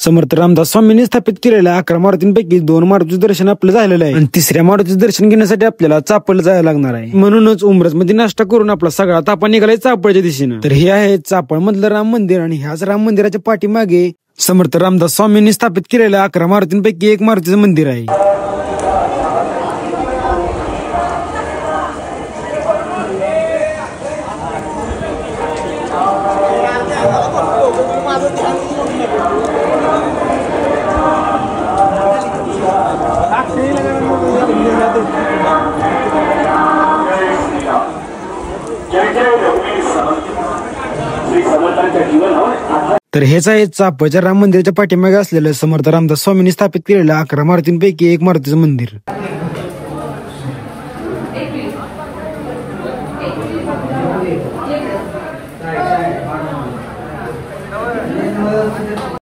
समर्थ रामदास स्वामींनी स्थापित केलेल्या 11 मारुतींपैकी 2 मारुतीचं दर्शन आपलं झालेलं आहे आणि 3ऱ्या मारुतीचं दर्शन घेण्यासाठी आपल्याला चापल जायला लागणार आहे. म्हणूनच उमरज मध्ये नाश्ता करून आपला सगळा तापा निघालाय चापळच्या दिशेनं. तर हे आहे चापळ मधलं राम मंदिर आणि ह्याच राम मंदिराच्या पाठीमागे समर्थ रामदास स्वामींनी स्थापित केलेल्या 11 मारुतींपैकी एक मारुतीचं मंदिर आहे. तर हेच आहे चापळच्या राम मंदिराच्या पाठीमागे असलेलं समर्थ रामदास स्वामींनी स्थापित केलेलं 11 मारुतींपैकी एक मारुतीचं मंदिर.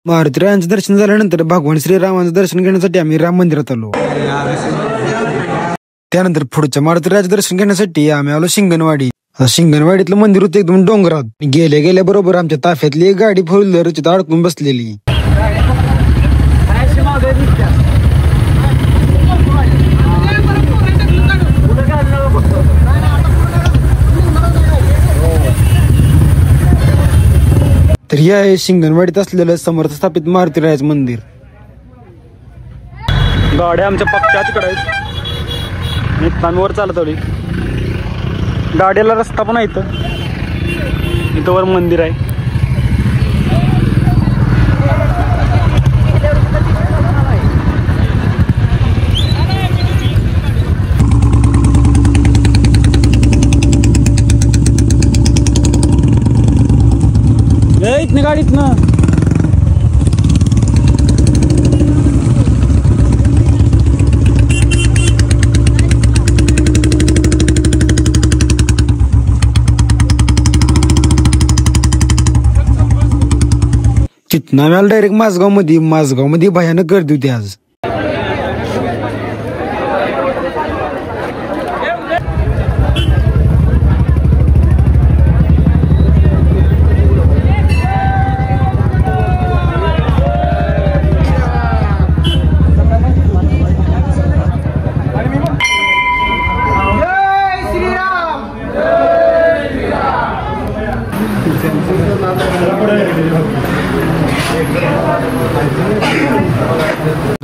मारुतीरायांचं दर्शन झाल्यानंतर भगवान श्रीरामांचं दर्शन घेण्यासाठी आम्ही राम मंदिरात आलो. त्यानंतर पुढच्या मारुतीरायाचं दर्शन घेण्यासाठी आम्ही आलो शिंगणवाडी. शिंगणवाडीतलं मंदिर होतं एकदम डोंगरात. गेल्या बरोबर आमच्या ताफ्यातली एक गाडी 4 व्हीलर तिथं अडकून बसलेली. तर हे आहे शिंगणवाडीत असलेलं समर्थ स्थापित मारुतीरायाचं मंदिर. गाड्या आमच्या पक्क्या तिकडे आहेत. आम्ही वर चालत आलो. गाड्याला रस्ता पण आहे इथं वर मंदिर आहे. इथनं गाडीतनं तिथनं आम्हाला डायरेक्ट माझगाव मध्ये भयानक गर्दी होती आज.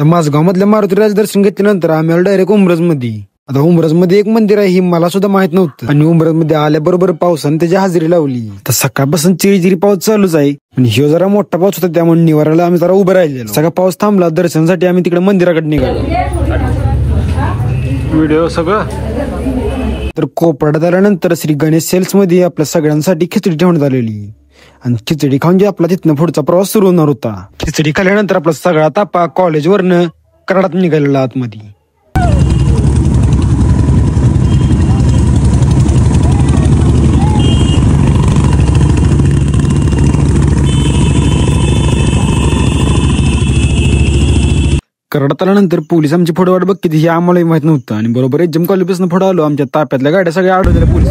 माझगाव मधल्या मारुतीराज दर्शन घेतल्यानंतर आम्ही आलो डायरेक्ट उमरज मध्ये. आता उमरज मध्ये एक मंदिर आहे ही मला सुद्धा माहित नव्हतं आणि उमरज मध्ये आल्याबरोबर पावसाने त्याची हजेरी लावली. तर सकाळपासून चिरी पाऊस चालूच आहे आणि ह्यो जरा मोठा पाऊस होता त्यामुळे निवाराला आम्ही जरा उभं राहिलेलो. सगळा पाऊस थांबला दर्शनासाठी आम्ही तिकडे मंदिराकडे निघालो. व्हिडिओ सगळं तर कोपरात आल्यानंतर श्री गणेश सेल्स मध्ये आपल्या सगळ्यांसाठी खिचडी ठेवण्यात आलेली आणि खिचडी खाऊन जे आपला तिथनं पुढचा प्रवास सुरू होणार होता. खिचडी खाल्ल्यानंतर आपला सगळा तापा कॉलेजवरनं कराडात निघालेला आतमध्ये. कराडात आल्यानंतर पोलीस आमची फोटो वाट बघ किती हे आम्हालाही माहित नव्हतं आणि बरोबर एचएम कॉलेजपासून फोटो आलो. आमच्या ताप्यातल्या गाड्या सगळ्या अडवलेल्या पोलीस.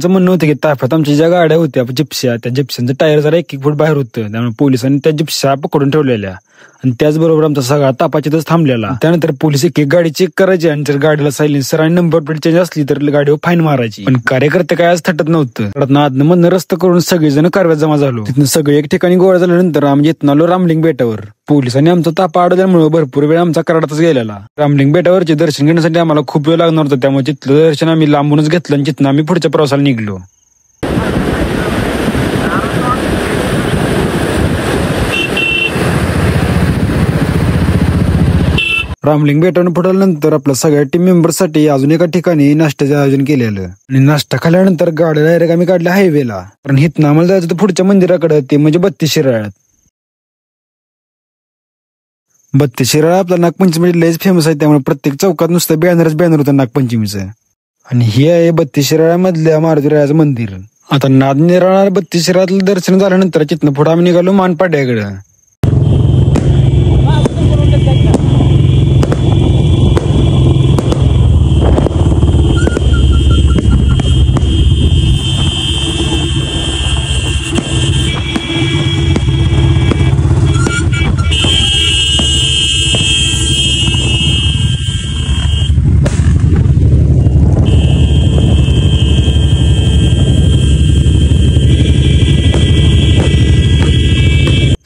म्हणणं होतं की ताफ्यात आमच्या ज्या गाड्या होत्या जिप्स्या त्या जिप्स्यांचं टायर जरा 1-1 फूट बाहेर होतं. त्यामुळे पोलिसांनी त्या जिप्स्या पकडून ठेवलेल्या आणि त्याचबरोबर आमचा सगळा तापाचीतच थांबलेला. त्यानंतर पोलीस एक गाडी चेक करायची आणि जर गाडीला सायलेन्सर आणि नंबर प्लेट चेंज असली तर गाडीवर फाईन मारायची. पण कार्यकर्ते काय आज थटत नव्हतं. आदनं मधनं रस्ता करून सगळेजण कारव्यात जमा झालो. तिथून सगळे एक ठिकाणी गोळा झाल्यानंतर आम्ही इथून आलो रामलिंग बेटावर. पोलिसांनी आमचा तापा अडवल्यामुळे भरपूर वेळ आमचा कराडातच गेलेला. रामलिंग बेटावरचे दर्शन घेण्यासाठी आम्हाला खूप वेळ लागणार होता त्यामुळे तिथलं दर्शन आम्ही लांबूनच घेतलं आणि तिथून आम्ही पुढच्या प्रवासाला निघलो. रामलिंग बेटावरून पडल्यानंतर आपल्या सगळ्या टीम मेंबर्ससाठी अजून एका ठिकाणी नाश्त्याचं आयोजन केलेलं आणि नाश्ता खाल्ल्यानंतर गाडी डायरेक्ट आम्ही काढल्या हायवेला. कारण हिथनं आम्हाला जायचं होतं पुढच्या मंदिराकडे ते म्हणजे 32 शिराळ्यात. 32 शिराळा आपला नागपंचमी लयच फेमस आहे त्यामुळे प्रत्येक चौकात नुसतं बॅनर होतं नागपंचमीचं. आणि हे आहे 32 शिराळ्यामधल्या मारुतीरायाचं मंदिर. आता नाद निराळा 32 शिराळ्यातलं दर्शन झाल्यानंतर तिथनं पुढे आम्ही निघालो मानपाड्याकडे.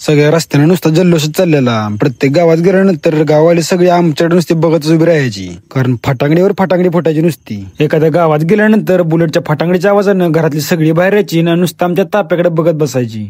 सगळ्या रस्त्याने नुसता जल्लोषच चाललेला. प्रत्येक गावात गेल्यानंतर गाववाले सगळे आमच्याकडे नुसते बघतच उभी राहायची, कारण फटांगडीवर फटांगडी फुटायची नुसती. एखाद्या गावात गेल्यानंतर बुलेटच्या फटांगडीच्या आवाजानं घरातली सगळी बाहेर यायची ना नुसतं आमच्या ताप्याकडे बघत बसायची.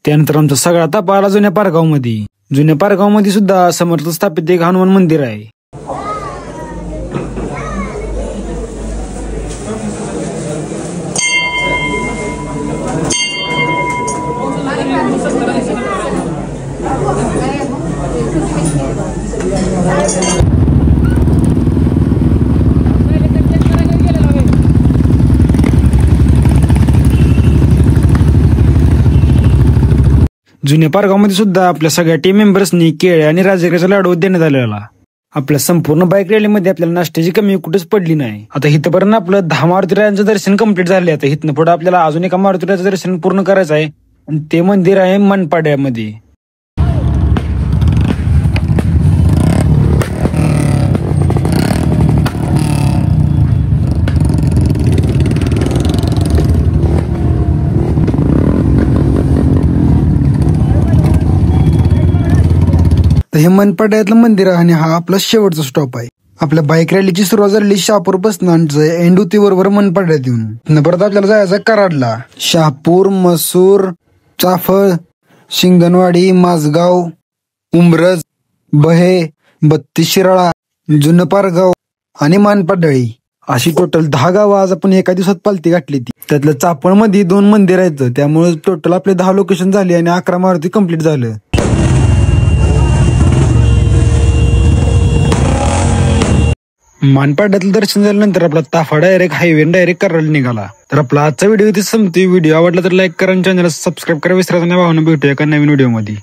त्यानंतर आमचा सगळा ताप आला जुन्या पारगावमध्ये. जुन्या पारगावमध्ये सुद्धा समर्थ स्थापित एक हनुमान मंदिर आहे. जुन्या पारगावमध्ये सुद्धा आपल्या सगळ्या टीम मेंबर्सनी केळे आणि राजगिराचा लाडू देण्यात आलेला. आपल्या संपूर्ण बाईक रॅलीमध्ये आपल्याला नाश्त्याची कमी कुठेच पडली नाही. आता इथपर्यंत आपलं 10 मारुतीरायांचं दर्शन कंप्लीट झाले. आता इथनं पुढे आपल्याला अजून एका मारुतीरायाचं दर्शन पूर्ण करायचं आहे, आणि ते मंदिर आहे मनपाड्यामध्ये. हे मनपाड्यातलं मंदिर आहे आणि हा आपला शेवटचा स्टॉप आहे. आपल्या बाईक रॅलीची सुरुवात झाली शहापूर पासून, एंड होती बरोबर मनपाड्यात येऊन. परत आपल्याला जायचं कराडला. शहापूर, मसूर, चाफळ, शिंगणवाडी, माझगाव, उमरज, बहे, 32 शिराळा, जुनं पारगाव आणि मानपाडळी अशी टोटल 10 गावं आज आपण एका दिवसात पालती गाठली ती. त्यातलं चाफळमध्ये 2 मंदिर आहेत, त्यामुळे टोटल आपले 10 लोकेशन झाली आणि 11 मारुती कंप्लीट झालं. मानपाड्यातलं दर्शन झाल्यानंतर आपला ताफा डायरेक्ट डायरेक्ट करायला निघाला. तर आपला आजचा व्हिडिओ इथे संपतोय. व्हिडिओ आवडला तर लाईक करा आणि चॅनलला सबस्क्राईब करा. विसरायचं नाही. भावना भेटूया एका नवीन व्हिडिओ मध्ये.